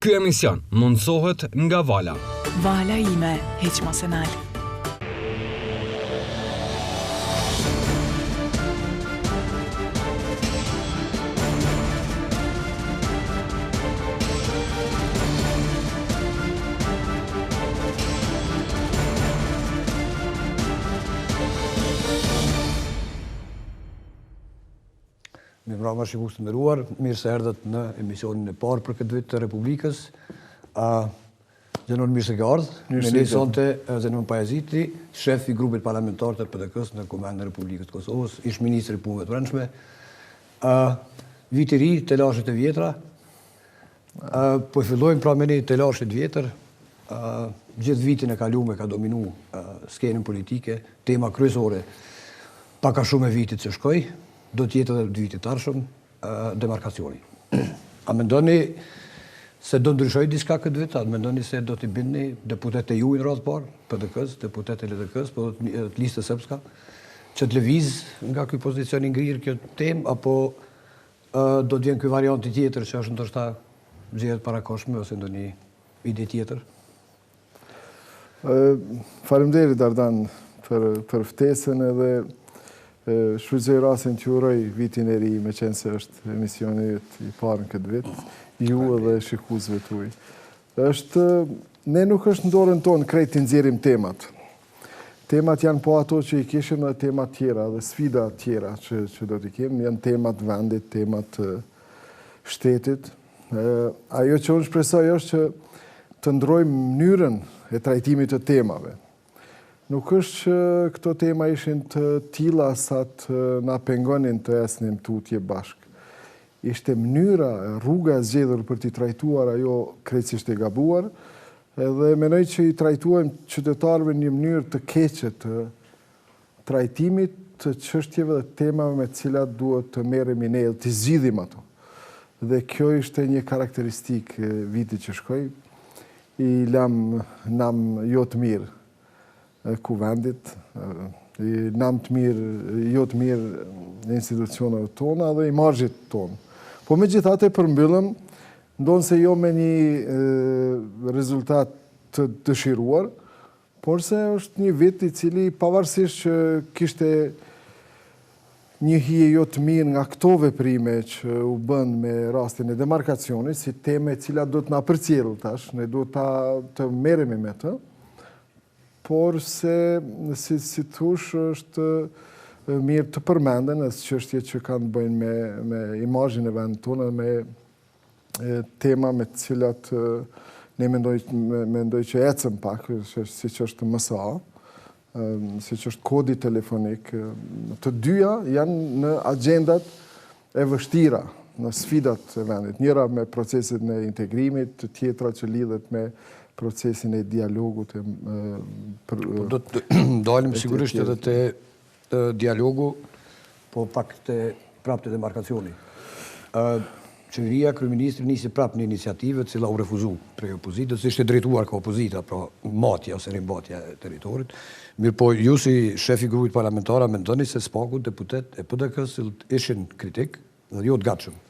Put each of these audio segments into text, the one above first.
Ky emision mundësohet nga Vala. Vala ime, hiq mos e nal. Mi mbrëma shikues të nderuar, mirë se erdhët në emisionin e parë për këtë vit të Republikës. Zenon mirë se ke ardhur. Me ne sonte Zenon Pajaziti, shef i grupit parlamentar të PDK-s në Komandën e Republikës të Kosovës, ish ministri i Punëve të Brendshme. Viti i ri, telashet e vjetra. Po fillojmë pra me një telashet vjetër. Gjithë vitin e kaluar ka dominu skenën politike, tema kryesore paka shumë e vitit që shkoi. Do tjetë edhe vitit të ardhshëm demarkacioni. A mendoni se do ndryshoj diçka këtë vit? A mendoni se do t'i bindni deputetë e juaj në radhë parë, PDK-s, deputetë e LDK-s, po të listës srpska, që të lëviz nga ky pozicion i ngrirë kjo temë, apo do të vjen ky varianti tjetër që është ndoshta zgjedhjet parakoshme ose ndonjë ide tjetër? Faleminderit Ardan për ftesën edhe shfrytëzoj rastin që uroj vitin e ri, me qenë se është emisioni i parë në këtë vit, ju edhe shikuesve tuaj. Ne nuk është në dorën tonë krejt të nxjerrim temat. Temat janë po ato që i kishim dhe temat tjera dhe sfida tjera që do t'i kemë, janë temat vendit, temat shtetit. Ajo që unë shpresoj është që të ndrojmë mënyrën e trajtimit të temave. Nuk është që këto tema ishin të tilla sa të na pengonin të esnim tutje bashkë. Ishte mënyra, rruga e zgjedhur për t'i trajtuar ajo krejtësisht e gabuar, edhe mendoj që i trajtuajmë qytetarëve në një mënyrë të keqe të trajtimit të çështjeve dhe temave me të cilat duhet të merremi ne, të zgjidhim ato. Dhe kjo ishte një karakteristikë vitit që shkoi, i nam jo të mirë kuvendit, nam të mirë, jo të mirë në institucionet tona dhe imazhit tonë. Po me gjithate përmbyllëm, ndonë se jo me një rezultat të dëshiruar, por se është një vit i cili pavarësisht që kishte një hije jo të mirë nga këto veprime që u bën me rastin e demarkacionit, si teme cilat do të na përcjell tash, ne do të merremi me të, por se, si thush, është mirë të përmenden as çështje që kanë bëjnë me imazhin e vendit tonë, me tema me të cilat ne mendoj që ecëm pak, siç është MSA, siç është kodi telefonik. Të dyja janë në agjendat e vështira, në sfidat e vendit. Njëra me procesin e integrimit, tjetra që lidhet me procesin e dialogut. Do të dalim sigurisht edhe te dialogu, po pak prap të demarkacioni. Qeveria, kryeministri nisi prap një iniciativë cila u refuzu prej opozitës, ishte drejtuar ka opozita, pra matja ose rimbatja e territorit. Mirë po, ju si shefi grupit parlamentar mendoni se spaku deputet e PDK-s ishin kritik dhe jo të gatshëm.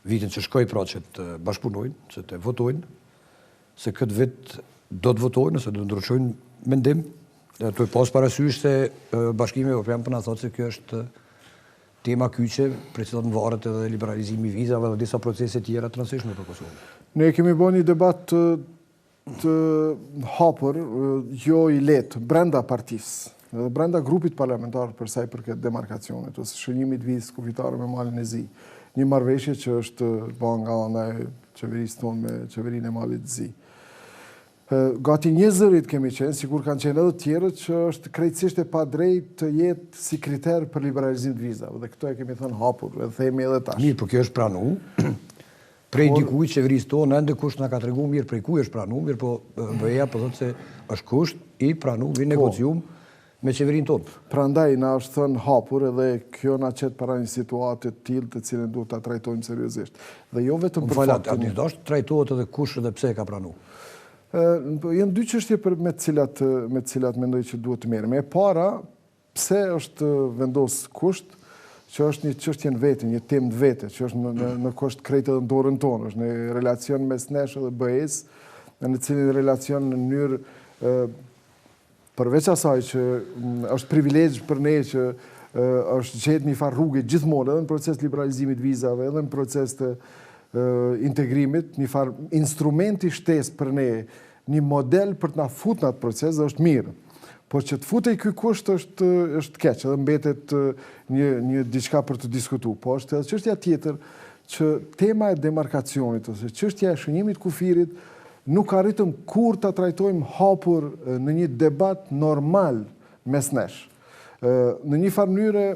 Vitin që shkoi pra që të bashkëpunojnë, që të votojnë, se këtë vit do të votojnë, ose do të ndryshojnë mendim, dhe të pas parasysh se Bashkimi Evropian po na thotë se kjo është tema kyçe, për cilat varet edhe liberalizimi i vizave dhe disa procese tjera të rëndësishme për Kosovën. Ne kemi bën një debat të hapur, jo i lehtë, brenda partisë, edhe brenda grupit parlamentar për sa i përket demarkacionit ose shënimit vizë kufitare me Malin e Zi. Një marrëveshje që është bën nga ana e qeverisë tonë me qeverinë e Malit të Zi. Gati 20 zërit kemi qenë, sikur kanë qenë edhe tjerët, që është krejtësisht e padrejtë të jetë si kriter për liberalizim të vizave. Dhe këto e kemi thënë hapur, edhe themi edhe tash. Mirë, por kjo është pranu. Prej dikujt qeverisë tonë, ende kusht na ka treguar mirë prej ku është pranu, mirë po BE-ja po thotë se është kusht i pranu, vi negocium me qeverinë tonë. Prandaj na është thënë hapur edhe kjo na çet para një situate të tillë të cilën duhet ta trajtojmë seriozisht. Dhe jo vetëm për faktin. Falat, do të trajtohet edhe kush dhe pse ka pranuar. Janë dy çështje me të cilat mendoj që duhet të merrem. E para, pse është vendos kusht që është një çështje në vete, një temë të vete, që është në kusht krejtë edhe në dorën tonë, është në relacion mes nesh dhe BE-s, në cilin relacion në mënyrë përveç asaj që është privilegj për ne që është gjetë një farë rrugë gjithmonë, edhe në proces liberalizimit vizave, edhe në proces të integrimit, një farë instrumenti shtesë për ne, një model për të na fut në atë proces dhe është mirë. Por që të futej ky kusht është keq, edhe mbetet një diçka për të diskutuar. Po është edhe çështja tjetër që tema e demarkacionit ose çështja e shënjimit kufirit nuk arritëm kur ta trajtojmë hapur në një debat normal mes nesh. Në një farë mënyrë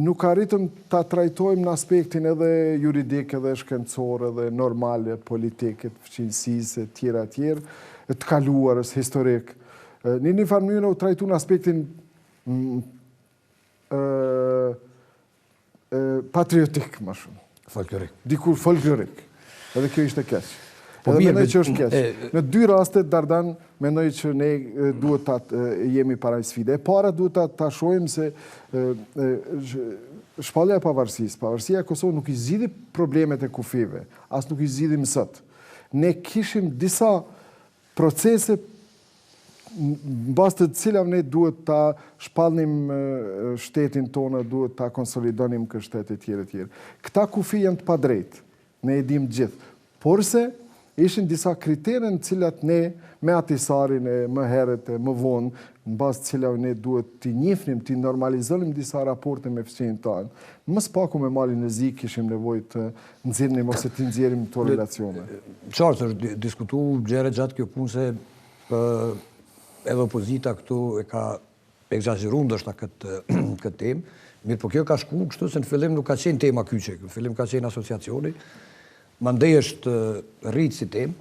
nuk arritëm ta trajtojmë në aspektin edhe juridik, edhe shkencor, edhe normale, politike, fqinjësisë, tjera, të kaluarës, historik. Në një farë mënyrë u trajtu në aspektin patriotik, më shumë. Folklorik. Dikur folklorik. Edhe kjo ishte keq. Po edhe mirë, mendoj që është keq. Në dy rastet, Dardan, mendoj që ne duhet ta jemi para sfide. E para duhet ta shohim se shpallja e pavarësisë. Pavarësia e Kosovës nuk i zgjidhi problemet e kufive, as nuk i zgjidhi mësot. Ne kishim disa procese në bazë të cilave ne duhet ta shpallnim shtetin tonë, duhet ta konsolidonim këtë shtet e tjerë. Këta kufi janë të padrejtë, ne e dim gjithë. Porse ishin disa kritere në cilat ne me atisarin e më herët e më vonë, në bazë të cilave ne duhet t'i njihnim, t'i normalizonim disa raporte me fëmijët tanë. Më spaku me malin e zi kishim nevojë të nxjerrim ose të nxjerrim këto relacione. Qartë është diskutuar gjëra gjatë kjo punë se edhe opozita këtu e ka egzageruar ndoshta këtë temë, mirë po kjo ka shku kështu se në fillim nuk ka qenë tema kyçe, në fillim ka qenë asociacioni, mandej është rritë si temë.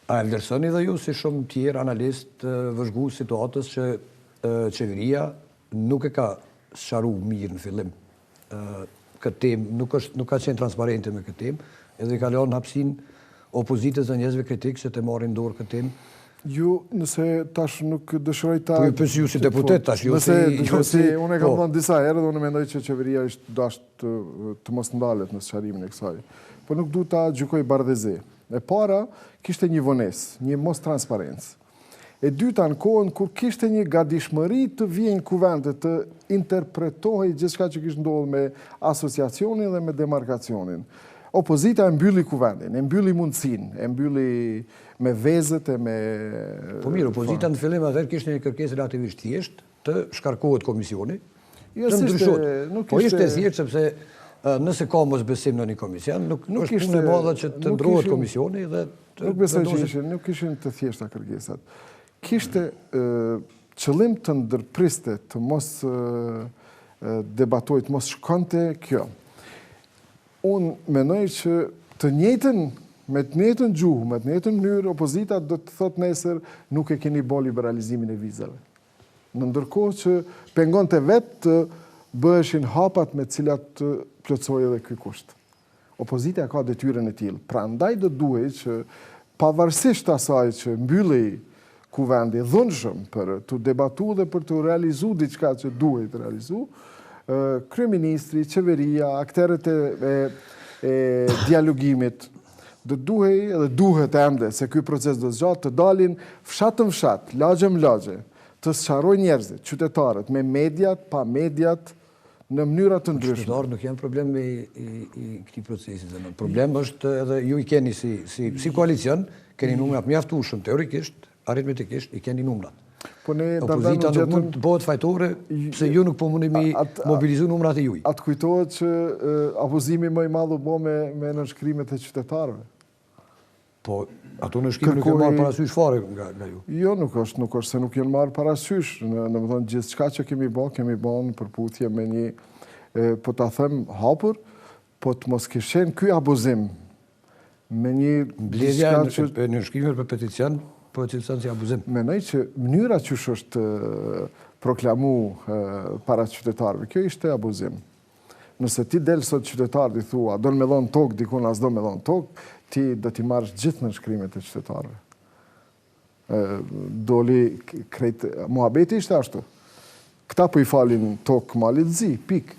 A e vlerësoni dhe ju si shumë tjerë analist vëzhgu situatës që qeveria nuk e ka sharu mirë në fillim këtë temë, nuk ka qenë transparente me këtë temë, edhe ka lënë hapësinë opozitës dhe njerëzve kritikë që të marrin dorë këtë temë. Ju, nëse tash nuk dëshiroj ta... Po ju ju si deputet tash, ju si... Unë e kam thënë disa herë dhe unë mendoj që qeveria është dashur të mos ndalet në sqarimin e kësaj. Po nuk duhet ta gjykoj bardhëzi. E para, kishte një vonesë, një mos transparencë. E dyta, në kohën kur kishte një gatishmëri të vijnë kuvende të interpretohej gjithçka që kishte ndodhur me asociacionin dhe me demarkacionin. Opozita e mbylli kuvendin, e mbylli mundësinë, e mbylli me vezët e me... Po mirë, opozita në fillim atëherë kishte një kërkesë relativisht thjeshtë të shkarkohet komisioni. Jo, po ishte thjeshtë sepse nëse ka mosbesim në një komision, nuk është punë e madhe që të ndrohet komisioni dhe... Nuk besoj që nuk ishin të thjeshta kërkesat. Kishte qëllim të ndërpriste, të mos debatoj, të mos shkonte kjo. Unë menoj që të njëjtën, me të njëjtën gjuhë, me të njëjtën mënyrë, opozita do të thotë nesër nuk e keni bë liberalizimin e vizave. Në ndërkohë që pengonte vetë të bëheshin hapat me cilat të plotësojë edhe ky kusht. Opozita ka detyrën e tillë. Prandaj do duhet që pavarësisht asaj që mbyllej kuvendi dhunshëm për të debatuar dhe për të realizuar diçka që duhet të realizuar, kryeministri, qeveria, akterët e dialogimit, do duhej edhe duhet ende se ky proces do zgjatë të dalin fshat në fshat, lagje më lagje, të sqarojë njerëzit, qytetarët, me mediat, pa mediat, në mënyra të ndryshme. Qytetarët nuk janë problem me këtij procesi. Problem është edhe ju i keni si koalicion, keni numrat mjaftueshëm teorikisht, aritmetikisht i keni numrat. Opozita nuk mund të bëhet fajtore pse ju nuk po mundemi mobilizu numrat e juj. Atë kujtohet që abuzimi më i madh u bë me nënshkrimet e qytetarëve. Po, ato nënshkrime nuk janë marrë parasysh fare nga ju. Jo, nuk është se nuk janë marrë parasysh. Domethënë gjithçka që kemi bën në përputhje me një, po ta them hapur, po të mos kishen ky abuzim me një mbledhja e nënshkrimeve për peticion. Po e cilëson si abuzim. Mendoj që mënyra që është proklamu para qytetarëve, kjo ishte abuzim. Nëse ti del sot qytetarët i thua, do me dhon tokë, dikun as do me dhon tokë, ti do t'i marrësh gjithë nënshkrimet e qytetarëve. Doli krejt, muhabeti ishte ashtu. këta po I falin tokë malit zi, pik.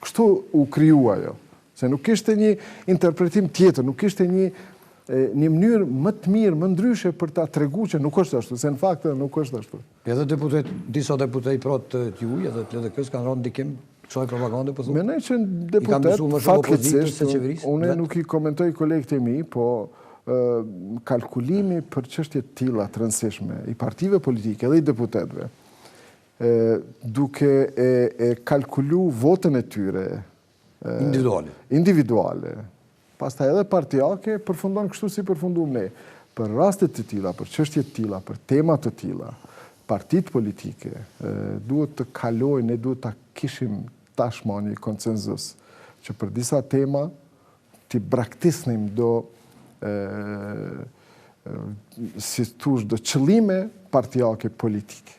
Kështu u kriju ajo. Se nuk ishte një interpretim tjetër, nuk ishte një mënyrë më të mirë, më ndryshe për ta tregu që nuk është ashtu, se në fakt nuk është ashtu. Edhe disa deputet të juj, edhe të LDK-s kanë rënë ndikim kësaj propagande, po thonë. Menoj që deputet, fatkeqësisht, unë nuk I komentoj kolegët e mi, po kalkulimi për çështje të tilla të rëndësishme I partive politike dhe I deputetëve, duke e kalkulu votën e tyre individuale. Pastaj edhe partijake përfundon kështu si përfundum ne. Për rastet të tilla, për çështje të tilla, për tema të tilla, partitë politike duhet të kalojnë, ne duhet ta kishim tashmë një konsenzus që për disa tema të braktisnim do si thush do qëllime partijake politike.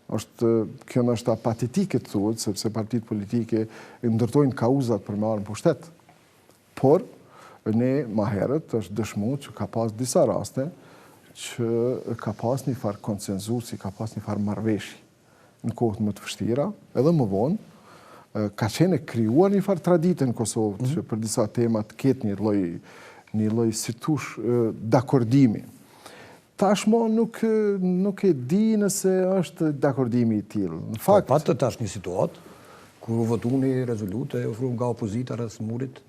Kjo është apatitike të thuhet, sepse partitë politike ndërtojnë kauzat për me marrë në pushtet. Por, ne ma herët është dëshmu që ka pas disa raste që ka pas një farë konsenzusi, ka pas një farë marrëveshje në kohët më të vështira, edhe më vonë, ka qenë krijuar një farë traditë në Kosovë që për disa temat ketë një lloj si thush dakordimi. Tashmo nuk e di nëse është dakordimi I tillë. Në fakt, patë tash një situatë kur u votu një rezolutë e ofruar nga opozita rreth murit.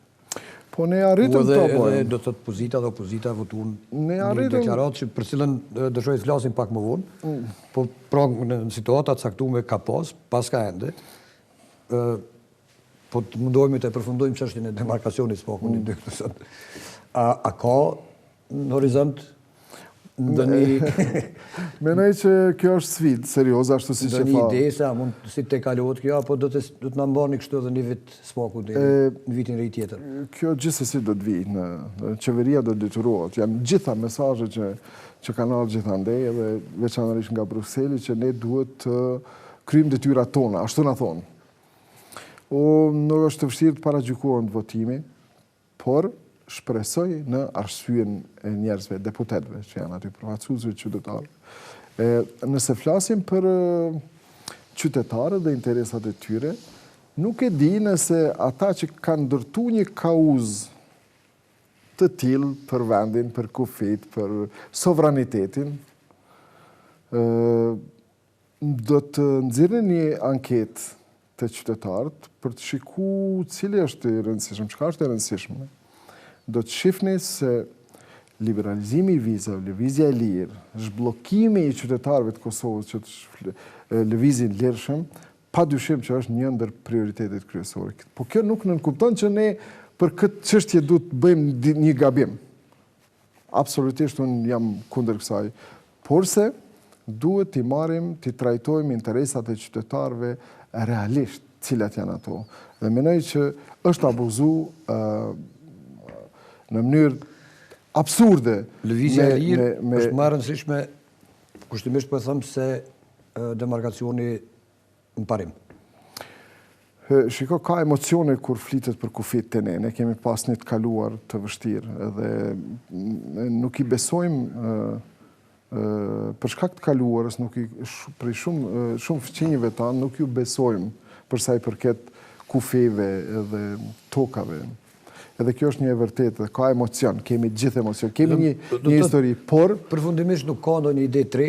Po ne arritëm të bëjmë. Edhe do të thotë opozita votuan një deklaratë që për cilën dëshoj të flasim pak më vonë. Po pra në situata të caktuara ka paska ende. Po të mundohemi të përfundojmë çështjen e demarkacionit s'po dy. A ka në horizont Menoj që kjo është sfidë serioze ashtu si që fa. Një ide se a mund si të kalohet kjo, apo do të na mbani kështu edhe një vit s'paku në vitin e ri tjetër? Kjo gjithsesi do të vijë, në qeveria do të detyrohet. Janë gjitha mesazhe që kanë ardhur gjithandej edhe veçanërisht nga Brukseli që ne duhet të kryejmë detyrat tona, ashtu na thonë. Nuk është të vështirë të paragjykohen votimi, por shpresoj në arsyeën e njerëzve, deputetëve, që janë aty përfaqësuesve qytetarë. Nëse flasim për qytetarët dhe interesat e tyre, nuk e di nëse ata që kanë ndërtu një kauzë të tillë për vendin, për kufit, për sovranitetin, do të nxjerrin një anketë të qytetarët për të shikuar cili është I rëndësishëm, çka është e rëndësishme. Do të shifni se liberalizimi I vizave, lëvizja e lirë, zhbllokimi I qytetarëve të Kosovës që të lëvizin lirshëm, padyshim që është një ndër prioritetet kryesore. Po kjo nuk nënkupton që ne për këtë çështje duhet të bëjmë një gabim. Absolutisht unë jam kundër kësaj. Porse duhet t'i marrim, t'i trajtojmë interesat e qytetarëve realisht, cilat janë ato. Dhe mendoj që është abuzu në mënyrë absurde. Lëvizja e lirë është më e rëndësishme, kushtimisht po them se demarkacioni në parim. Shiko, ka emocione kur flitet për kufit të ne. Ne kemi pas një të kaluar të vështirë edhe nuk I besojmë për shkak të kaluarës, për shumë fëqinjëve tanë, nuk ju besojmë përsa I përket kufive edhe tokave. Edhe kjo është një e vërtetë, ka emocion, kemi gjithë emocion, kemi një histori, por... Përfundimisht nuk ka ndonjë ide tre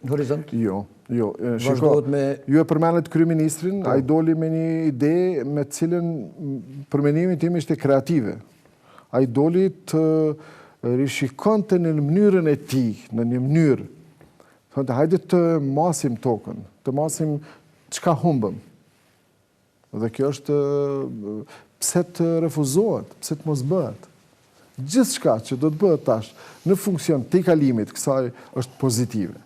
në horizont? Jo. Shiko, ju e përmenet kryeministrin, a I doli me një ide me cilën përmenimin tim ishte kreative. A I doli të rishikonte në mënyrën e tij, në një mënyrë. Thonë, hajde të masim tokën, të masim çka humbëm. Dhe kjo është pse të refuzohet, pse të mos bëhet. Gjithçka që do të bëhet tash në funksion të I kalimit kësaj është pozitive.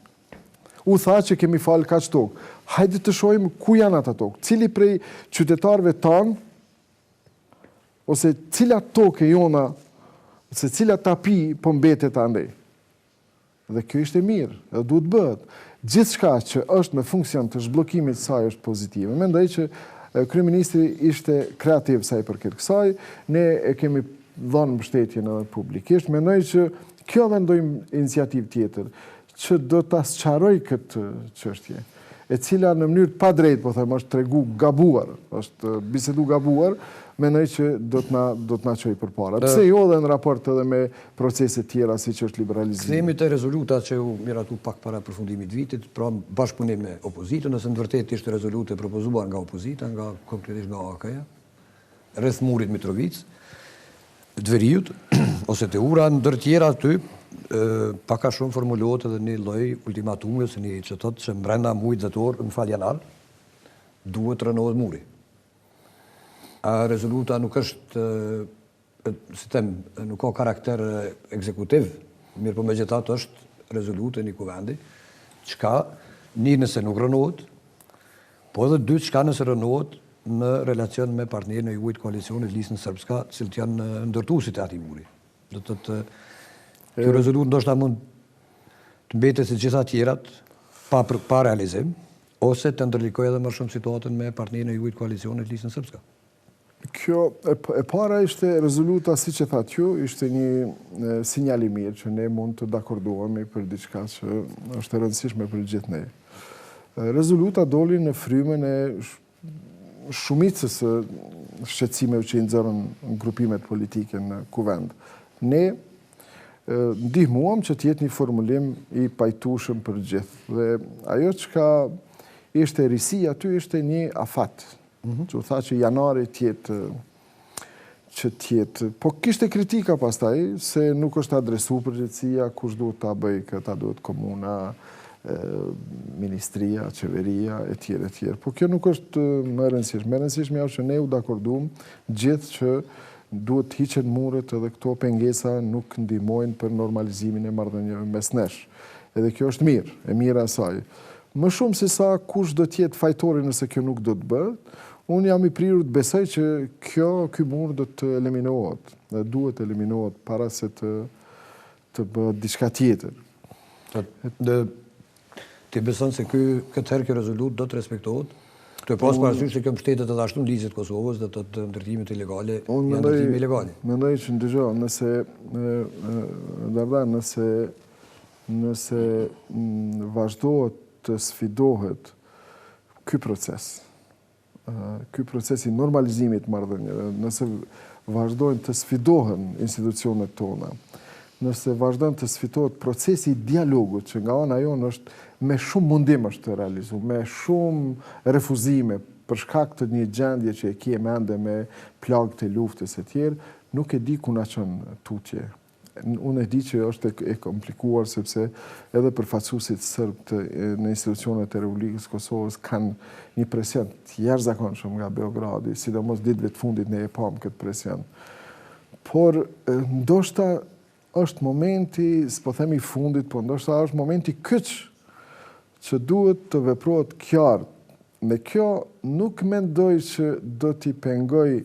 U tha që kemi falë kaq tokë. Hajde të shohim ku janë ata tokë. Cili prej qytetarëve tanë ose cila tokë jona, ose cila tapi po mbetet andej. Dhe kjo ishte mirë, dhe duhet bëhet. Gjithçka që është me funksion të zhbllokimit të saj është pozitive. Mendoj që kryeministri ishte kreativ sa I përket kësaj, ne e kemi dhënë mbështetjen edhe publikisht. Mendoj që kjo dhe ndonjë iniciativë tjetër që do ta sqaroj këtë çështje. e cila në mënyrë pa drejt, po them, është tregu gabuar, është bisedu gabuar, mendoj që do të na çojë përpara. Pse jo edhe në raport edhe me procese tjera siç është liberalizimi. Kthehemi te rezolutat që u miratu pak para përfundimit vitit, pra bashkëpunim me opozitën, nëse në vërtet ishte rezolutë e propozuar nga opozita, nga konkretisht nga AK-ja, rreth murit Mitrovic, Dveriut, ose të ura, ndër tjera aty, paka shumë formulohet edhe një lloj ultimatumi ose një që thotë që brenda muajit dhjetor, në fal janar, duhet rënohet muri. Rezoluta nuk është, si them, nuk ka karakter ekzekutiv, mirë po megjithatë është rezolutë e një kuvendi, çka një nëse nuk rënohet, po edhe dy çka nëse rënohet në relacion me partnerin e juajt koalicionit Listën Srpska, cilët janë ndërtuesit e atij muri. Do të thotë kjo rezolutë ndoshta mund të mbetet si gjitha tjerat pa realizim, ose të ndërlikojë edhe më shumë situatën me partnerin e juajt koalicionit Listën Srpska. Kjo e para ishte rezoluta, siç e thatë ju, ishte një sinjal i mirë që ne mund të dakordohemi për diçka që është e rëndësishme për gjithë ne. Rezoluta doli në frymën e shumicës shqetësimeve që i nxorën grupimet politike në kuvend. Ne ndihmuam që të jetë një formulim i pajtueshëm për gjithë. Dhe ajo çka ishte risia aty ishte një afat. Që u tha që janari që tjetë. Po kishte kritika pastaj se nuk është adresu përgjithësia, kush duhet ta bëj këtë, duhet komuna, ministria, qeveria, e tjerë. Po kjo nuk është më rëndësishme. Më rëndësishme është që ne u dakordum gjithë që duhet hiqen muret edhe këto pengesa nuk ndihmojnë për normalizimin e marrëdhënieve mes nesh. Edhe kjo është mirë, e mira e saj. Më shumë se sa kush do të jetë fajtori nëse kjo nuk do të bëhet, unë jam i prirur të besoj që ky mur do të eliminohet, dhe duhet eliminohet para se të bëhet diçka tjetër. Ti beson se këtë herë kjo rezolutë do të respektohet? Të pas parasysh se kjo mbështetet edhe ashtu në ligjet e Kosovës dhe të ndërtimit ilegale, janë ndërtime ilegale. Mendoj që ndëgjoj, nëse vazhdohet të sfidohet ky proces i normalizimit marrëdhënieve, nëse vazhdojnë të sfidohen institucionet tona, nëse vazhdojnë të sfidohet procesi i dialogut, që nga ana jonë është me shumë mundim është të realizuar, me shumë refuzime për shkak të një gjendje që e kje ende me plagët e luftës e tjerë, nuk e di ku na çon tutje. Unë e di që është e komplikuar sepse edhe përfaqësuesit serb në institucionet e Republikës Kosovës kanë një presion të jashtëzakonshëm nga Beogradi, sidomos ditëve të fundit ne e pam këtë presion. Por ndoshta është momenti, s'po them i fundit, po ndoshta është momenti kyç që duhet të veprohet qartë. Me kjo nuk mendoj që do t'i pengoj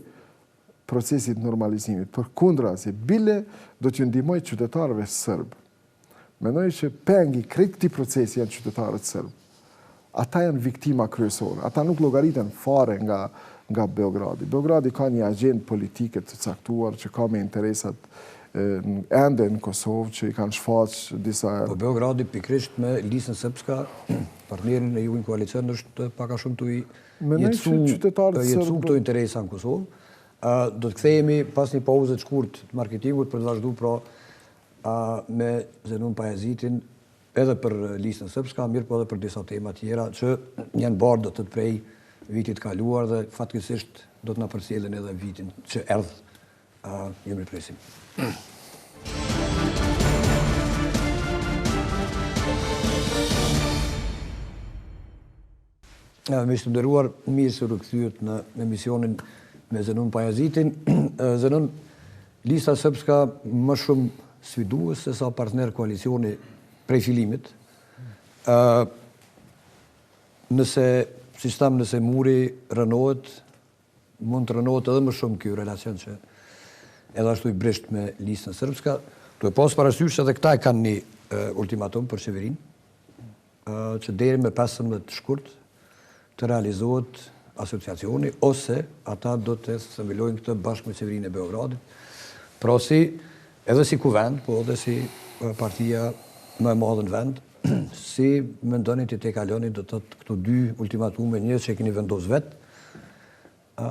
procesit normalizimit, përkundrazi, bile do t'ju ndihmoj qytetarëve serb. Mendoj që pengi krejt këtij procesi janë qytetarët serb. Ata janë viktima kryesore, ata nuk llogariten fare nga Beogradi. Beogradi ka një agjendë politike të caktuar që ka me interesat ende në Kosovë që i kanë shfaqë disa... Po Beogradi pikrisht me Listën Srpska, partnerin e juajt koalicion është pak a shumë të jetësu këto interesa në Kosovë. Do të kthehemi pas një pauze të shkurt të marketingut për të vazhduar pra me Zenon Pajazitin edhe për Listën Srpska, mirë po edhe për disa tema tjera që janë bardhë do të prej vitit kaluar dhe fatkeqësisht do të na përcjellin edhe vitin që erdh. Ju më presim. Miq të nderuar, mirë se u rikthyet në emisionin me Zenon Pajazitin. Zenon, Lista Srpska më shumë sfidues se sa partner koalicioni prej fillimit. Nëse muri rënohet, mund të rënohet edhe më shumë ky relacion që edhe ashtu i brisht me Listën Srpska. Tu e pas parasysh edhe këta e kanë një ultimatum për qeverinë, që deri me 15 shkurt të realizohet asociacioni, ose ata do të themelojnë këtë bashkë me qeverinë e Beogradit. Pra edhe si kuvend, po edhe si partia më e madhe në vend, Si mendoni të kaloni do të thotë këto dy ultimatume, një që keni vendos vetë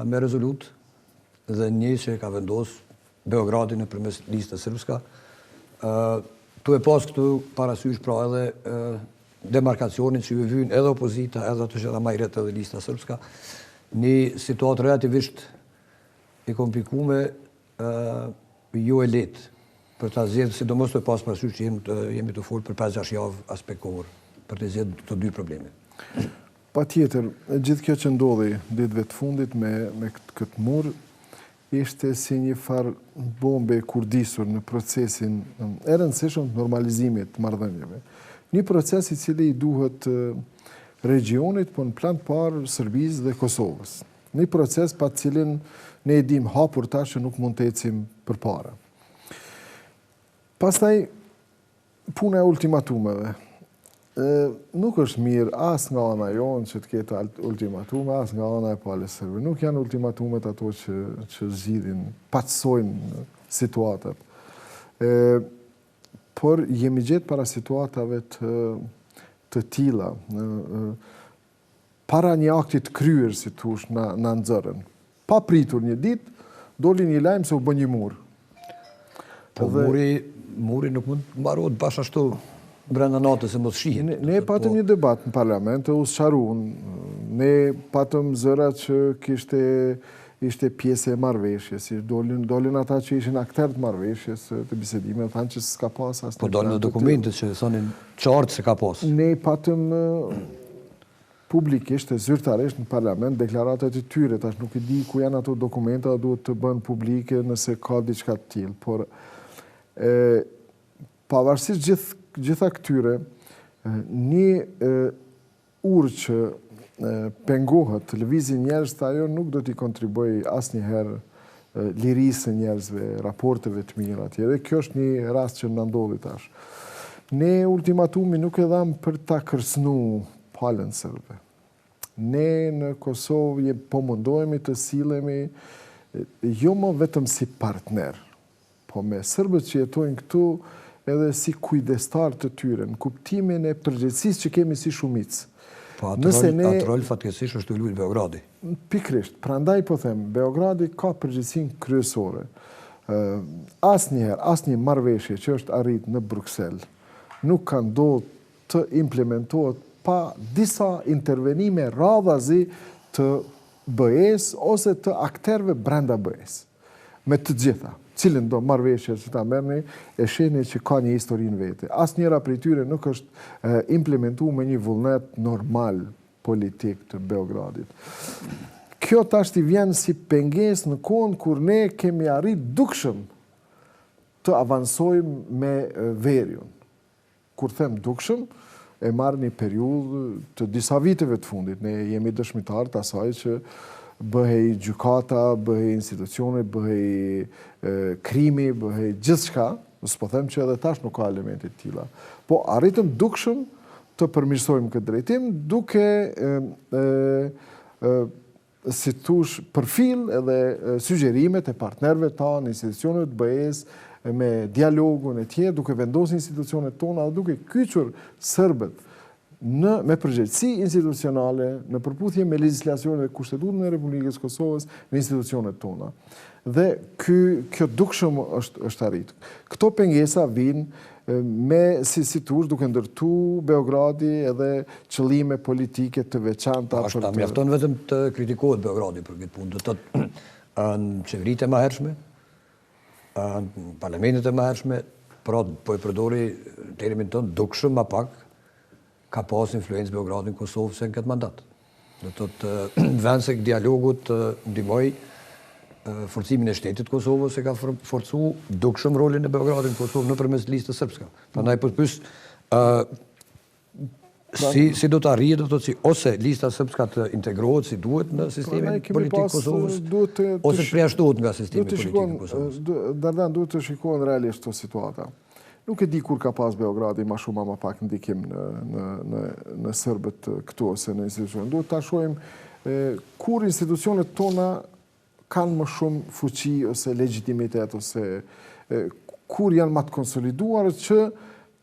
me rezolut dhe një që ka vendos Beogradi nëpërmes listës srpska. Tu e pas këtu parasysh pra edhe demarkacionin që ju vyn edhe opozita, edhe ato që era më rreth edhe lista srpska, një situatë relativisht e komplikume, jo e lehtë për ta zgjedhur, sidomos të pas parasysh që jemi të folë për 5-6 javë aspekt kohor për të zgjedhur këto dy probleme. Patjetër, gjithë kjo që ndodhi ditëve të fundit me këtë mur ishte si një farë bombe kurdisur në procesin e rëndësishëm të normalizimit të marrëdhënieve. Një proces i cili i duhet regionit, po në plan të parë Serbisë dhe Kosovës. Një proces pa të cilin ne e dim hapur tash që nuk mund të ecim përpara. Pastaj, puna e ultimatumeve. Nuk është mirë as nga ana jonë që të ketë ultimatume, as nga ana e palës sërbe. Nuk janë ultimatumet ato që zgjidhin, patësojnë situatat. Por jemi gjetë para situatave të tilla, para një aktit kryer, si thush, në nxërën. Pa pritur një ditë, doli një lajm se u bë një mur. Po muri nuk mund të mbarohet bash ashtu brenda natës se mos shihen. Ne patëm një debat në parlament të usharuar. Ne patëm zëra që ishte pjesë e marrëveshjes. Dolin ata që ishin aktorë të marrëveshjes të bisedimeve, thanë që s'ka pas as. Po dolën dokumentet që thonin qartë se ka pas. Ne patëm publikisht e zyrtarisht në parlament deklaratat e tyre, tash nuk e di ku janë ato dokumenta, duhet të bëhen publike nëse ka diçka të tillë, por pavarësisht gjitha këtyre, një urë që pengohet të lëvizin njerëz të ajo nuk do t'i kontriboj asnjëherë lirisë së njerëzve, raporteve të mira atje. Dhe kjo është një rast që na ndodhi tash. Ne ultimatumi nuk e dham për ta kërcënu palën sërbe. Ne në Kosovë po mundohemi të sillemi jo më vetëm si partner, po me sërbët që jetojnë këtu edhe si kujdestar të tyre, në kuptimin e përgjegjësisë që kemi si shumicë. Po atë rol fatkeqësisht është luajtur Beogradi. Pikrisht, prandaj po them, Beogradi ka përgjegjësinë kryesore. Asnjëherë, asnjë marrëveshje që është arrit në Bruksel nuk ka ndodhur të implementohet pa disa intervenime radhazi të BE-s ose të aktorëve brenda BE-s. Me të gjitha, cilën do marrëveshje që ta merrni, e shihni që ka një histori në vete. Asnjëra prej tyre nuk është implementuar me një vullnet normal politik të Beogradit. Kjo tash i vjen si pengesë në kohën kur ne kemi arrit dukshëm të avansojmë me veriun. Kur them dukshëm, e marrë një periudhë të disa viteve të fundit. Ne jemi dëshmitar të asaj që bëhej gjykata, bëhej institucione, bëhej krimi, bëhej gjithçka, s'po them që edhe tash nuk ka elemente të tilla. Po arritëm dukshëm të përmirësojmë këtë drejtim, duke si thush përfil edhe sugjerimet e partnerëve tanë, institucioneve të BE-s, me dialogun e tjerë, duke vendosur institucionet tona dhe duke kyçur serbët me përgjegjësi institucionale në përputhje me legjislacionin e Kushtetutën e Republikës Kosovës në institucionet tona. Dhe kjo dukshëm është arrit. Këto pengesa vijnë me si thush duke ndërtu Beogradi edhe qëllime politike të veçanta. Ashtu mjafton vetëm të kritikohet Beogradi për këtë punë. Do të thotë në qeveritë e mëhershme, në parlamentet e mëhershme, pra po e përdori termin tonë dukshëm ma pak, ka pas influencë Beogradi në Kosovë se në këtë mandat. Do të thotë vend se dialogut ndihmoi forcimin e shtetit Kosovës se ka forcu dukshëm rolin e Beogradit në Kosovë nëpërmes listës srpske. Prandaj po pyes si do të arrihet, do të thotë si ose lista srpska të integrohet si duhet në sistemin politik Kosovës, ose të përjashtohet nga sistemi politik i Kosovës. Dardan, duhet të shikohen realisht këto situata. Nuk e di kur ka pas Beogradi ma shumë ama pak ndikim në serbët këtu ose në institucionet. Duhet ta shohim kur institucionet tona kanë më shumë fuqi ose legitimitet ose kur janë më të konsoliduar që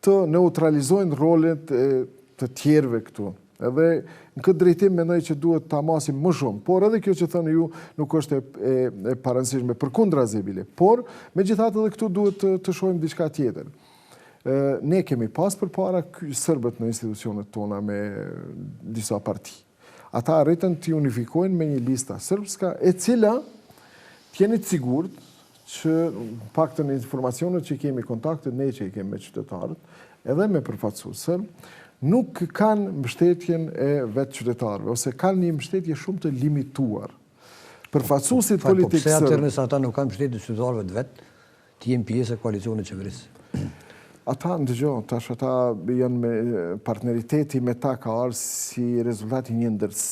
të neutralizojnë rolet të tjerëve këtu. Edhe në këtë drejtim mendoj që duhet ta masim më shumë, por edhe kjo që thënë ju nuk është e paransishme përkundrazi bile. Por megjithatë edhe këtu duhet të shohim diçka tjetër. Ne kemi pas përpara serbët në institucionet tona me disa parti. Ata arritën të unifikojnë me një lista serbska e cila t'jeni të sigurt që paktën informacionet që kemi kontaktet, ne që i kemi me qytetarët edhe me përfaqësues serb, nuk kanë mbështetjen e vetë qytetarëve, ose kanë një mbështetje shumë të limituar. Përfaqësuesit politik serb... Po pse atëherë nëse ata nuk kanë mbështetje të qytetarëve të vetë, të jenë pjesë e koalicionit qeverisë? Ata, ndëgjo, tash ata janë me partneriteti me ta ka ardhur si rezultati një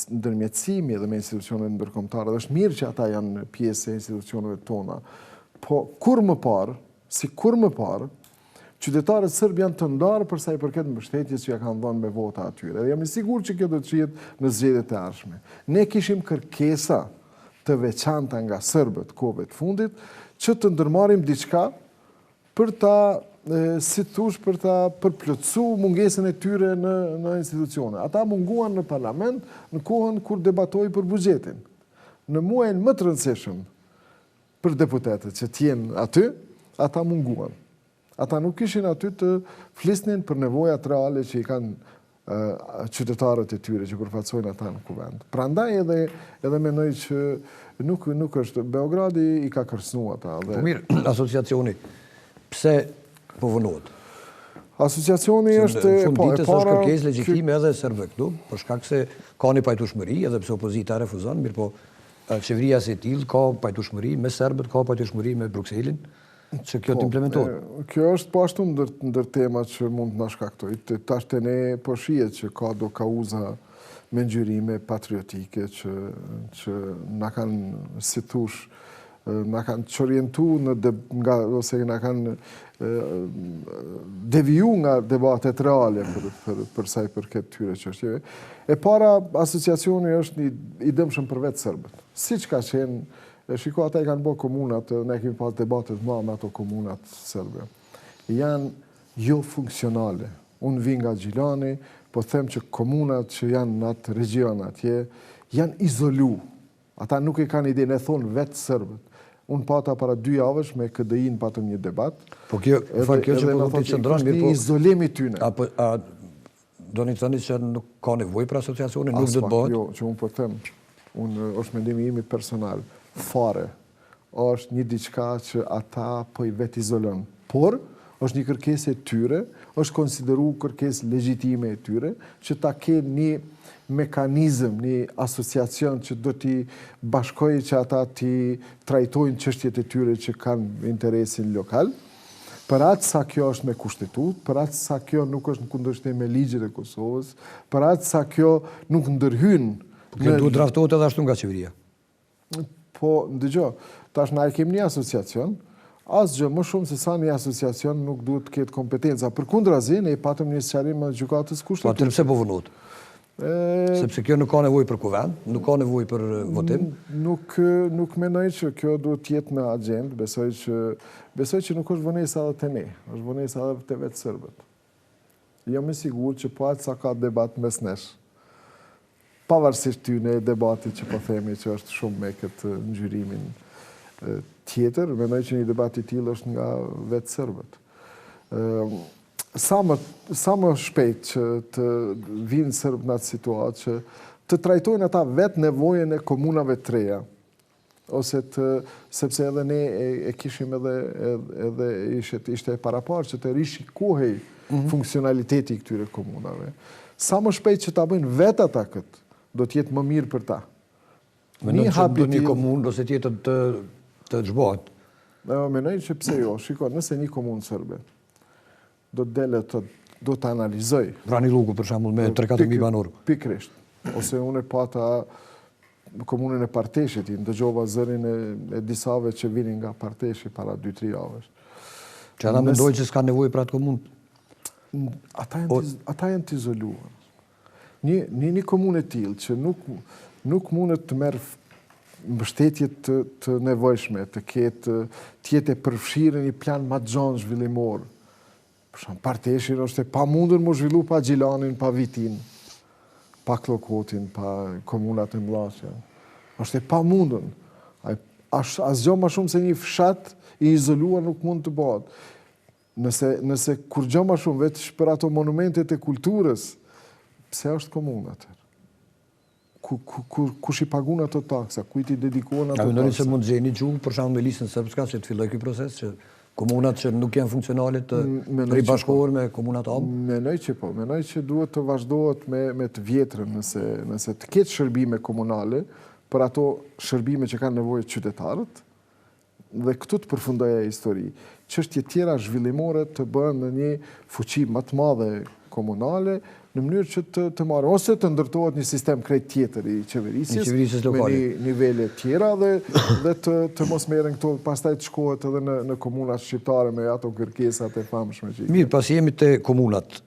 ndërmjetësimi edhe me institucionet ndërkombëtare. Dhe është mirë që ata janë pjesë e institucioneve tona. Po kur më parë, qytetarët sërbë janë të ndarë për sa i përket mbështetjes që ja kanë dhënë me vota atyre. Dhe jam i sigurt që kjo do të shihet në zgjedhjet e ardhshme. Ne kishim kërkesa të veçanta nga serbët kohëve të fundit që të ndërmarrim diçka për ta për ta përplotësuar mungesën e tyre në institucione. Ata munguan në parlament në kohën kur debatoi për buxhetin. Në muajin më të rëndësishëm për deputetët që të jenë aty, ata munguan. Ata nuk kishin aty të flisnin për nevojat reale që i kanë qytetarët e tyre që përfaqësojnë ata në kuvend. Prandaj edhe mendoj që nuk është Beogradi i ka kërcënuar ata. Po mirë, asociacioni pse po vonohet? Asociacioni është e para... Është kërkesë legjitime edhe serbëve këtu, për shkak se ka një pajtueshmëri, edhe pse opozita refuzon, mirë po qeveria si e tillë ka pajtueshmëri me serbët, ka pajtueshmëri me Brukselin, që kjo të implementohet. Kjo është po ashtu ndër temat që mund të na shkaktojë. Tash te ne po shihet që ka do kauza me ngjyrime patriotike që na kanë, si thosh, na kanë çorientuar ose na kanë deviju nga debatet reale për sa i përket këtyre çështjeve. E para, asociacioni është i dëmshëm për vetë serbët. Siç ka qenë, shiko, ata i kanë bërë komunat, ne kemi pas debatet më me ato komunat serbe. Janë jo funksionale. Unë vi nga Gjilani, po them që komunat që janë në atë region atje, janë izolu. Ata nuk i kanë ide, ne thonë vetë serbët. Unë pata para 2 javësh me KDI-n patëm një debat. Po kjo që po të qëndron, mirë po... izolimi tyne. A do një të thëni që nuk ka nevojë për asociacione, nuk do të bëhet? Jo, që unë po them, është mendimi imi personal. Fare, është një diçka që ata po i vetë izolon. Por, është një kërkesë e tyre, është konsideru kërkesë legjitime e tyre, që ta kenë një mekanizëm, një asociacion që do t'i bashkojë që ata t'i trajtojnë çështjet e tyre që kanë interesin lokal, për atë sa kjo është me kushtetut, për atë sa kjo nuk është në kundërshtim me ligjet e Kosovës, për atë sa kjo nuk ndërhyn... Kjo duhet draftohet edhe ashtu nga qeveria. Po, ndëgjo, tash na e kemi një asociacion, asgjë më shumë se sa një asociacion nuk duhet të ketë kompetenca. Përkundrazi, ne i patëm një sqarim në gjykatës kushtetuese. Po, atëherë pse po vonohet? Sepse kjo nuk ka nevojë për kuvend, nuk ka nevojë për votim. Nuk mendoj që kjo duhet të jetë në agjendë, besoj që nuk është vonesa edhe te ne, është vonesa edhe te vetë serbët. Jam i sigurt që po atë sa ka debat mes nesh. Pavarësisht tyne debatit që po themi që është shumë me këtë ngjyrimin tjetër, mendoj që një debat i tillë është nga vetë serbët. Sa më shpejt që të vinë serbë në atë situatë që të trajtojnë ata vetë nevojën e komunave të reja, ose sepse edhe ne e kishim edhe ishte e paraparë që të rishikohej funksionaliteti i këtyre komunave. Sa më shpejt që ta bëjnë vetë ata këtë, do t'jetë më mirë për ta. Mendon që do një komunë ose tjetër të zhbohet? Mendoj që pse jo. Shiko, nëse një komunë serbe do të dele do të analizoj. Vrani Rrugu, për shembull, me 3-4.000 banor. Pikrisht. Ose unë e pata komunën e Parteshit, i ndëgjova zërin e disave që vinin nga Parteshi para 2-3 javësh. Që ata mendojnë që s'ka nevojë për atë komunë? Ata janë të izoluar. Një komunë e tillë që nuk mundet të merë mbështetje të nevojshme, të jetë e përfshirë një plan ma gjanë zhvillimor. Parteshin është e pa mundur më zhvillu pa Gjilanin, pa Vitin, pa Klokotin, pa komunat e mdha. Është e pa mundur. Asgjë më shumë se një fshat i izoluar nuk mund të bëhet. Nëse kur gjë më shumë vetë për ato monumentet e kulturës, pse është komunat? Kush i pagun ato taksa, kujt i dedikohen ato taksa? Mendoni se mund gjeni gjuhë për shembull me listën srpska që të filloj ky proces që komunat që nuk janë funksionale të ribashkohen me komunat amë? Mendoj që po, mendoj që duhet të vazhdohet me të vjetrën nëse të ketë shërbime komunale për ato shërbime që kanë nevojë qytetarët dhe këtu të përfundoja histori. Çështje tjera zhvillimore të bëhen në një fuqi më të madhe komunale në mënyrë që të marrë, ose të ndërtohet një sistem krejt tjetër i qeverisjes me një nivele tjera dhe të mos merren këto, pastaj të shkohet edhe në komunat shqiptare me ato kërkesat e famshme. Mirë, pas jemi te komunat.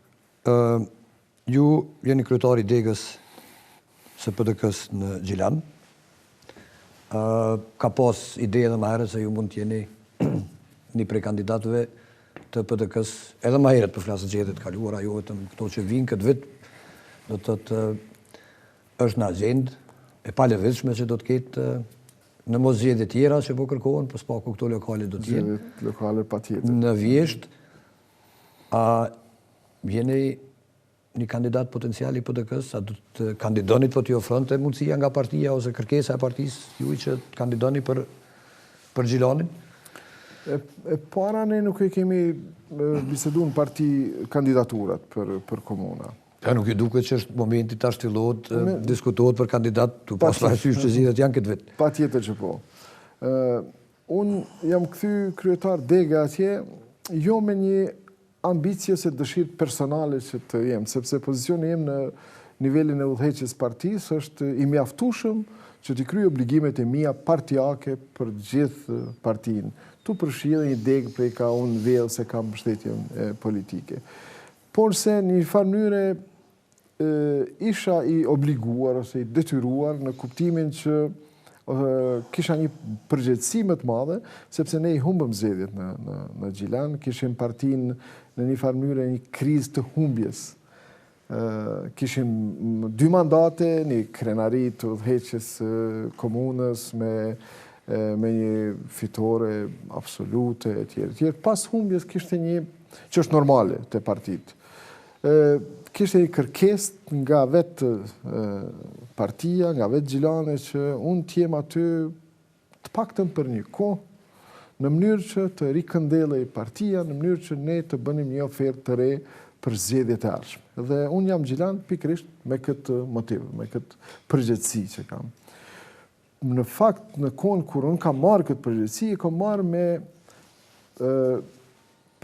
Ju jeni kryetari i degës së PDK-s në Gjilan. Ka pas ide edhe më herët se ju mund të jeni një prej kandidatëve të PDK-s, edhe më herët për flasë gjethet kaluara, jo vetëm këto që vinë këtë vit, do të thotë është në agjendë e palevizshme që do të ketë në mos zgjedhje tjera që po kërkohen, po s'paku këto lokale do të jenë. Lokale patjetër. Në Vjesht, a jeni një kandidat potencial i PDK-s, a do të kandidoni po t'i ofronte mundësia nga partia ose kërkesa e partisë juaj që të kandidoni për Gjilanin? E para ne nuk e kemi bisedu në parti kandidaturat për komuna. Nuk ju duket që është momenti tash fillohet, diskutohet për kandidat, tu pas parasysh që zgjedhjet janë këtë vit. Patjetër që po. Unë jam kthy kryetar dega atje, jo me një ambicje ose dëshirë personale që të jem, sepse pozicioni jem në nivelin e udhëheqjes partisë është i mjaftueshëm që t'i kryej obligimet e mia partijake për gjithë partinë. Tu përfshirë një degë prej ka unë vellë se kam mbështetjen politike. Por se një farë mënyre isha i obliguar ose i detyruar në kuptimin që kisha një përgjegjësi më të madhe, sepse ne i humbëm zgjedhjet në Gjilan, kishim partinë në një farë mënyre një krizë të humbjes. Kishim 2 mandate, një krenari të udhëheqjes komunës me një fitore absolute e tjerë. Pas humbjes kishte një, që është normale të partit, kishte një kërkesë nga vetë partia, nga vetë Gjilane, që unë t'jem aty të paktën për një kohë, në mënyrë që të rikëndellej partia, në mënyrë që ne të bënim një ofertë të re për zgjedhjet e ardhshme. Dhe unë jam Gjilan pikërisht me këtë motiv, me këtë përgjegjësi që kam. Në fakt, në kohën kur unë kam marrë këtë përgjegjësi, kam marrë me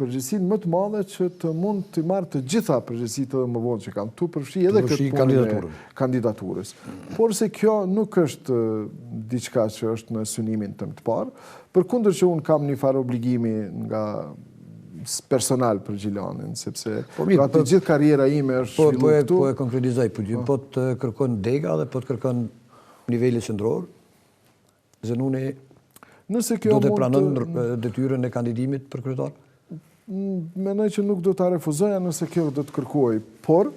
përgjegjësinë më të madhe që të mund të marrë të gjitha përgjegjësitë edhe më vonë që kam. Tu përfshi edhe këtë punë e kandidaturës. Por se kjo nuk është diçka që është në synimin tëm të parë, përkundër që unë kam një farë obligimi nga personal për Gjilanin, sepse të gjithë karriera ime është zhvilluar këtu. Po e konkretizoj, po të kërkon dega dhe po të kërkon niveli qendror, Zenuni do të pranon detyrën e kandidimit për kryetar? Mendoj që nuk do ta refuzoja nëse kjo do të kërkoj, por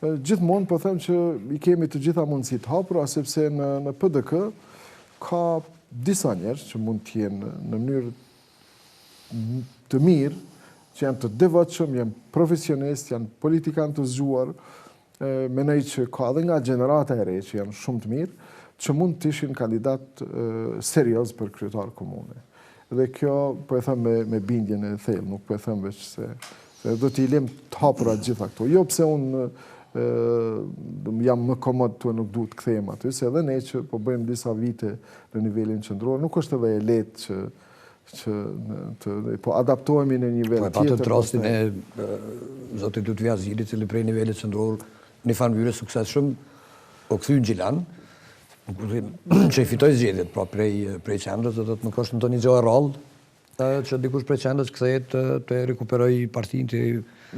gjithmonë po them që i kemi të gjitha mundësitë hapura, sepse në PDK ka disa njerëz që mund të jenë në mënyrë të mirë, që janë të devotshëm, janë profesionistë, janë politikanë të zgjuar, mendoj që ka edhe nga gjenerata e re që janë shumë të mirë, që mund të ishin kandidat serioz për kryetar komune. Dhe kjo po e them me bindjen e thellë, nuk po e them veç se do t'i lëm të hapura gjitha këto. Jo pse unë jam më komod tu nuk duhet të kthehem aty, se edhe ne që po bëjmë disa vite në nivelin qendror, nuk është edhe e lehtë që po adaptohemi në nivel tjetër. Po e patët rastin e zotit Lutvi Azili, i cili prej nivelit qendror në farë mënyrë suksesshëm o kthy në Gjilan, që i fitoj zgjedhjet, pra prej qendrës, do të nuk është në të një gjë e rrallë që dikush prej qendrës kthehet të rikuperoj partinë të...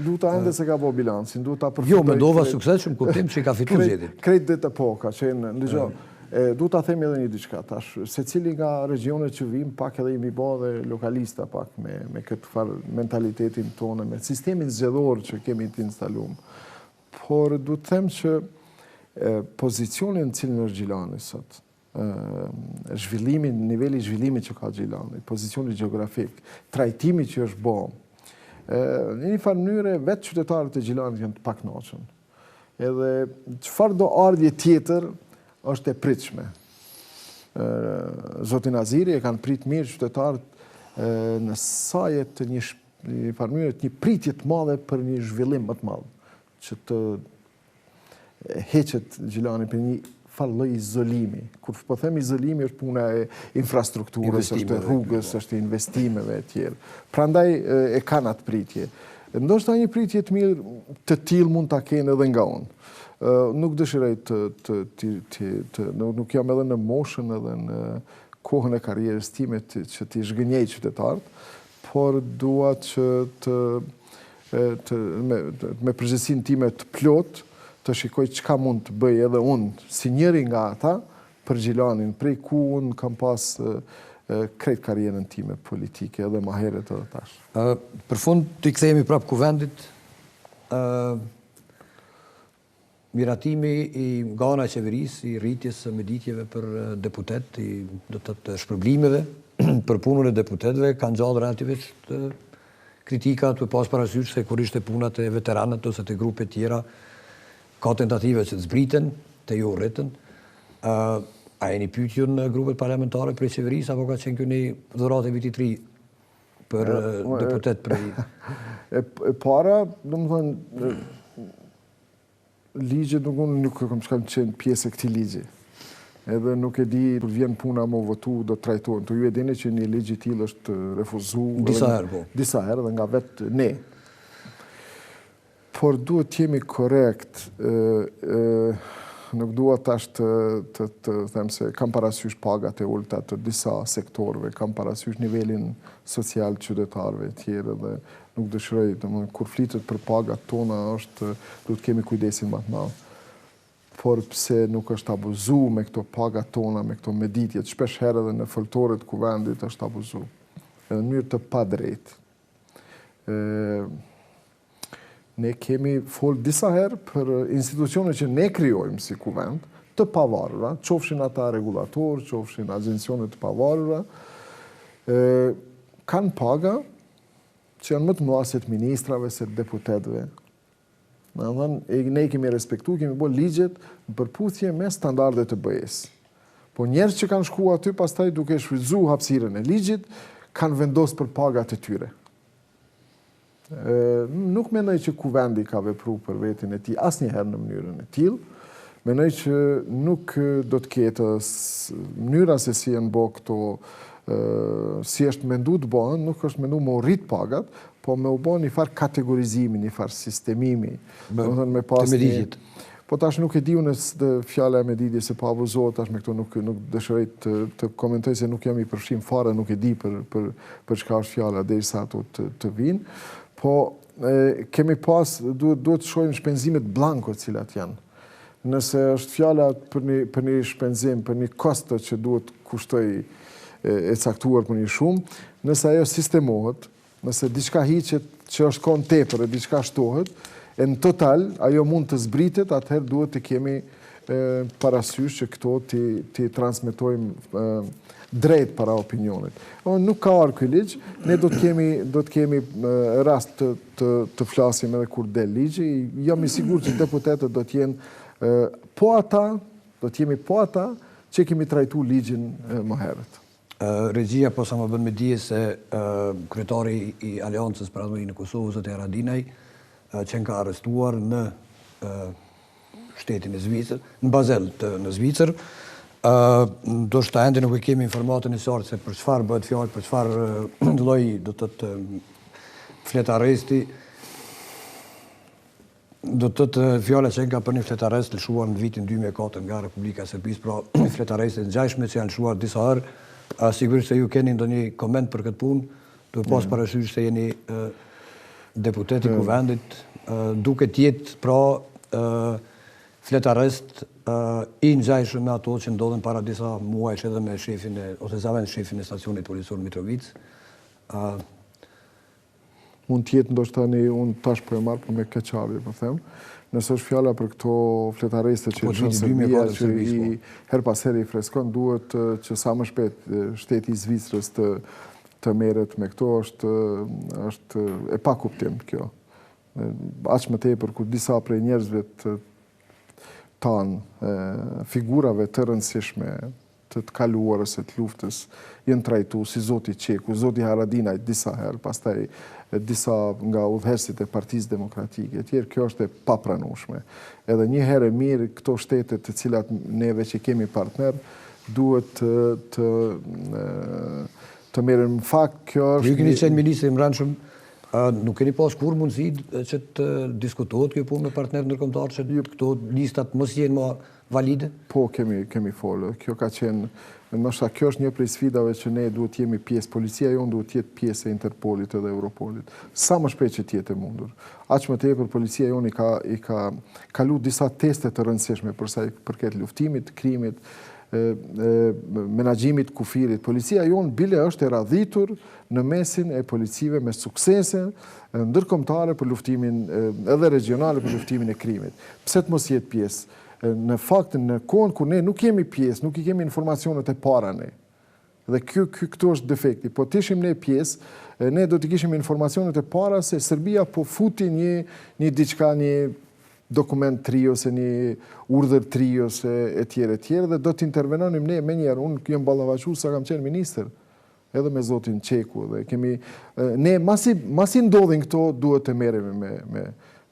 Luta ende se ka bo bilancin, duhet ta përfitoj... Jo, mendova sukses shumë kuptim që i ka fitu zgjedhjet. Krejt dhe të po, ka qenë, ndëgjo, Du ta themi edhe një diçka tash, se cili nga regionet që vim, pak edhe jemi bë dhe lokalista pak me këtë farë mentalitetin tonë, me sistemin zgjedhor që kemi të instaluar. Por du të them që pozicionin cilin është Gjilani sot, niveli zhvillimit që ka Gjilani, pozicioni geografik, trajtimi që është bë, në një farë mënyre vetë qytetarët e Gjilanit janë të pakënaqur. Edhe çfarë do ardhje tjetër është e pritshme. Zoti Naziri e kanë prit mirë qytetarët në sajet të një farë mënyre të një pritje të madhe për një zhvillim më të madh, që të heqet Gjilani për një farë lloj izolimi. Kur po them izolimi është puna e infrastrukturës, është e rrugës, është e investimeve e tjerë. Prandaj e kanë atë pritje. Ndoshta një pritje të mirë të tillë mund ta kenë edhe nga unë. Nuk dëshiroj nuk jam edhe në moshën edhe në kohën e karrierës time që t'i zhgënjej qytetarët, por dua që me përgjegjësinë time të plot të shikoj çka mund të bëj edhe unë si njëri nga ata për Gjilanin, prej ku unë kam pas krejt karrierën time politike edhe më herët edhe tash. Për fund të kthehemi prapë kuvendit, miratimi nga ana e qeverisë, i rritjes së mëditjeve për deputet, do të thotë shpërblimeve për punën e deputetëve kanë gjallë relativisht kritika të pas parasysh se kur ishte punat e veteranët ose të grupe tjera ka tentative që të zbriten, të jo rritën. A jeni pyetje në grupet parlamentare për qeverisë apo ka qenë kjo një dhuratë e vitit 3 për deputet prej? E para, domethënë ligje nuk kam qenë pjesë e këtij ligji. Edhe nuk e di kur vjen puna më votu do trajtohen. Tu ju e dini që një ligj i tillë është refuzuar disa herë po. Disa herë dhe nga vetë ne. Por duhet të jemi korrekt. Nuk dua tash të them se kam parasysh pagat e ulta të disa sektorëve, kam parasysh nivelin social të qytetarëve të tjerë dhe nuk dëshiroj, domethënë kur flitet për pagat tona duhet kemi kujdesin më të madh. Por pse nuk është abuzuar me këto pagat tona, me këto meditjet, shpesh herë edhe në foltorët e kuvendit është abuzuar. Në mënyrë të padrejtë. Ne kemi folë disa herë për institucione që ne krijojmë si kuvend, të pavarura, qofshin ata regulator, qofshin agjencione të pavarura, kanë paga që janë më të mëdha se të ministrave, se të deputetëve. Ne kemi respektu, kemi bërë ligjet në përputhje me standardet të BE-s. Po njerëz që kanë shkuar aty, pastaj duke shfrytzuar hapësirën e ligjit, kanë vendosur për pagat e tyre. Nuk mendoj që kuvendi ka vepruar për veten e tij asnjëherë në mënyrën e tillë. Mendoj që nuk do të ketë mënyra se si janë bërë këto, si është menduar të bëhen, nuk është menduar me u rrit pagat, po me u bën një farë kategorizimi, një farë sistemimi, domethënë me pas një. Po tash nuk e di unë fjala e meditjes se po abuzohet tash me këto nuk dëshiroj të komentoj se nuk jam i përfshim fare, nuk e di për çka është fjala derisa ato të vinë. Po kemi pas duhet të shohim shpenzimet blanko të cilat janë. Nëse është fjala për një shpenzim, për një kosto që duhet kushtoj e caktuar për një shumë, nëse ajo sistemohet, nëse diçka hiqet që është kon tepër e diçka shtohet, e në total ajo mund të zbritet, atëherë duhet të kemi parasysh që këto të transmetojmë drejt para opinionit. Nuk ka arë ky ligj, ne do të kemi rast të flasim edhe kur del ligji, jam i sigurt që deputetët do të jemi po ata që kemi trajtu ligjin më herët. Regjia po sa më bën me dije se kryetari i Aleancës për Adhurimin e Kosovës, zoti Haradinaj, që ka arrestuar në shtetin e Zvicër, në Basel në Zvicër. Do shta ende nuk e kemi informatën e qartë se për çfarë bëhet fjalë, për çfarë lloj do të thotë fletaresti. Do të thotë fjala që ka për një fletarest lëshuar në vitin 2004 nga Republika e Serbisë, pra fletareste të ngjashme që janë lëshuar disa herë. Sigurisht se ju keni ndonjë koment për këtë punë, duhet pas parasysh se jeni deputet i kuvendit, duket jetë pra fletarist i ngjajshëm me ato që ndodhen para disa muajsh edhe me shefin ose zavend shefin e stacionit policor Mitrovic. Mund tjetë ndoshta unë tash po e marrë për me keqarje, po them. Nëse është fjala për këto fletariste që në Serbia, që i her pas here i freskon, duhet që sa më shpejt shteti i Zvicrës të merret me këto, është e pa kuptim kjo. Aq më tepër kur disa prej njerëzve tanë figurave të rëndësishme të kaluarës e të luftës jenë trajtu si Zoti Qeku, Zoti Haradinaj disa herë, pastaj disa nga udhëheqësit e Partisë Demokratike. Tjerë, kjo është e papranueshme. Edhe një herë e mirë këto shtete të cilat neve që kemi partner duhet të merren në fakt kjo është. Ju keni qenë ministri i brendshëm, nuk keni pas kur mundësi që të diskutohet kjo punë me partner ndërkombëtar që këto listat mos jenë më valide? Po, kemi folë. Kjo ka qenë, ndoshta kjo është një prej sfidave që ne duhet jemi pjesë, policia jonë duhet jetë pjesë e Interpolit edhe Europolit. Sa më shpejt që tjetë e mundur. Aq më tepër policia jonë i ka kalu disa teste të rëndësishme për sa i përket luftimit, krimit, menaxhimit kufirit. Policia jonë bile është e radhitur në mesin e policive me suksese ndërkombëtare për luftimin edhe regionale për luftimin e krimit. Pse të mos jetë pjesë? Në fakt, në kohën kur ne nuk kemi pjesë, nuk i kemi informacionet e para ne. Dhe këtu është defekti. Po të ishim ne pjesë, ne do të kishim informacionet e para se Serbia po futi një diçka, një dokument tri ose një urdhër tri ose e tjere, dhe do të intervenonim ne me njerë. Unë jam ballavaçuar sa kam qenë ministër, edhe me zotin Qeku. Dhe kemi, ne masi ndodhin këto, duhet të merremi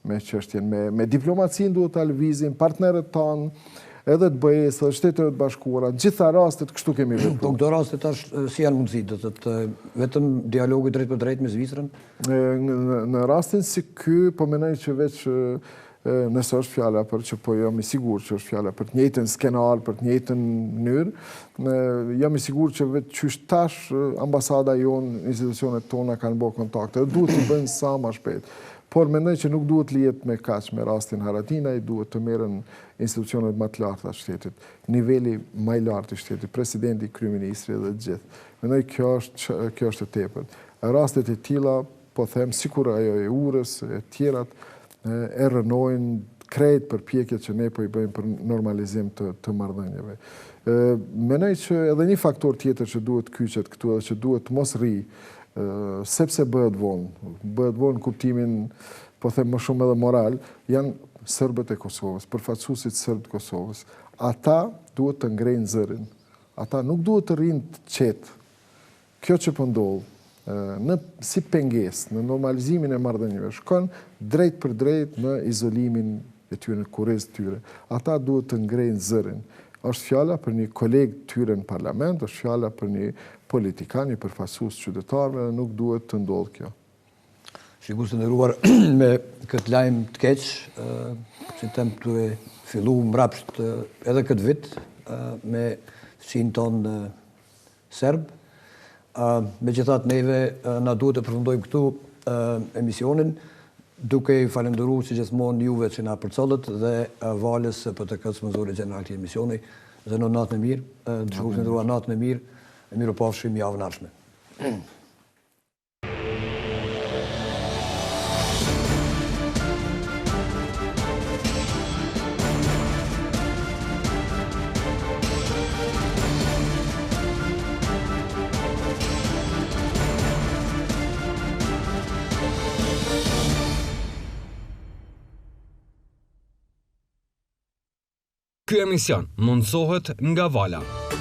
me çështjen, me diplomacin duhet të lëvizim, partnerët tanë, edhe të BE-s, edhe Shtetet e Bashkuara, gjitha rastet kështu kemi vepruar. Po këto rastet tash si janë mundësi, do të thotë vetëm dialogu drejt për drejt me Zvicrën? Në rastin si ky, po mendoj që veç nëse është fjala për që po jam i sigurt që është fjala për të njëjtën skenar, për të njëjtën mënyrë, jam i sigurt që vetë qysh tash ambasada jonë, institucionet tona kanë bërë kontakte, dhe duhet të bëjnë sa më shpejt. Por mendoj që nuk duhet lihet me kaq me rastin Haradinaj, duhet të merren institucionet më të larta të shtetit, niveli më i lartë i shtetit, presidenti, kryeministri dhe të gjithë. Mendoj kjo është e tepërt. Rastet e tilla, po them, sikur ajo e Urës, e tjerat, e rënojnë krejt përpjekjet që ne po i bëjmë për normalizim të marrëdhënieve. Mendoj që edhe një faktor tjetër që duhet kyçet këtu dhe që duhet mos rri, sepse bëhet vonë kuptimin, po them më shumë edhe moral, janë serbët e Kosovës, përfaqësuesit serbë të Kosovës. Ata duhet të ngrejnë zërin. Ata nuk duhet të rrinë të qetë. Kjo që po ndodh, si pengesë, në normalizimin e marrëdhënieve, shkon drejt për drejt në izolimin e tyre, në kurrezë të tyre. Ata duhet të ngrejnë zërin. Është fjala për një koleg tyre në parlament, është fjala për një politikan, një përfaqësues qytetarëve, nuk duhet të ndodhë kjo. Shikues të nderuar, me këtë lajm të keq, që tem të fillu mbrapsht edhe këtë vit me fqin tonë serb. Megjithatë neve na duhet të përfundojmë këtu emisionin, duke i falendëruar si gjithmonë juve që na përcollët dhe Valës për të këtë zëri gjeneral të emisioni. Dhe në natën e mirë, shikues të nderuar, natën e mirë, e mirupafshim javën e ardhshme. Ky emision mundësohet nga Vala.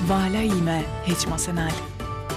Vala ime, hiç mos e nal.